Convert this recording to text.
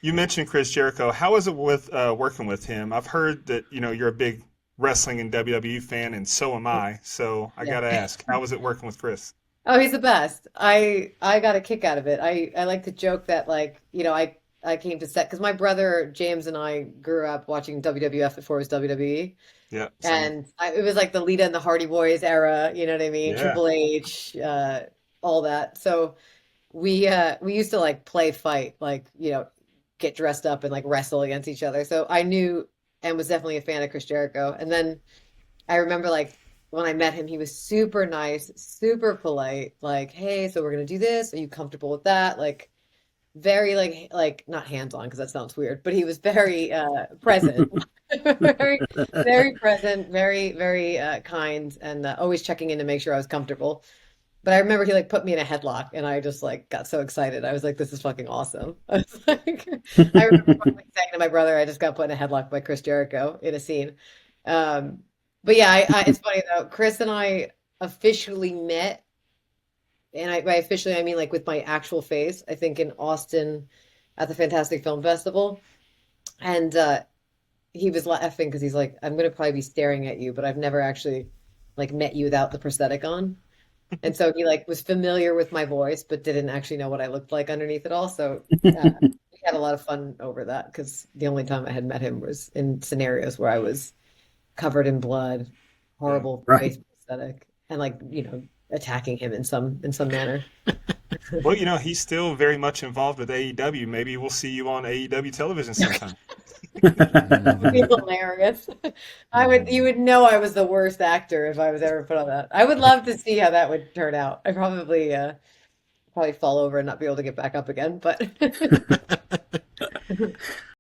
You mentioned Chris Jericho. How is it with working with him? I've heard that you're a big wrestling and WWE fan, and so am I. So I Yeah. gotta ask, how was it working with Chris? Oh, he's the best. I got a kick out of it. I like to joke that like, I came to set because my brother James and I grew up watching WWF before it was WWE. Yeah, same. And it was like the Lita and the Hardy Boys era, you know what I mean? Yeah. Triple H, all that. So we used to like play fight, like, get dressed up and like wrestle against each other. So I knew and was definitely a fan of Chris Jericho. And then I remember like when I met him, he was super nice, super polite, like, hey, so we're gonna do this. Are you comfortable with that? Like very like not hands-on because that sounds weird, but he was very present. Very, very present, very, very kind, and always checking in to make sure I was comfortable. But I remember he like put me in a headlock, and I just like got so excited. I was like, "This is fucking awesome!" I was like, I remember like, saying to my brother, "I just got put in a headlock by Chris Jericho in a scene." Um, but yeah, it's funny though. Chris and I officially met, and by officially I mean like with my actual face. I think in Austin at the Fantastic Film Festival, and he was laughing because he's like, "I'm gonna probably be staring at you, but I've never actually like met you without the prosthetic on." And so he like was familiar with my voice, but didn't actually know what I looked like underneath it all. So we had a lot of fun over that because the only time I had met him was in scenarios where I was covered in blood, Yeah. horrible Right. face prosthetic, and like, attacking him in some manner. Well, he's still very much involved with AEW. Maybe we'll see you on AEW television sometime. That would be hilarious. You would know I was the worst actor if I was ever put on that. I would love to see how that would turn out. I probably fall over and not be able to get back up again, but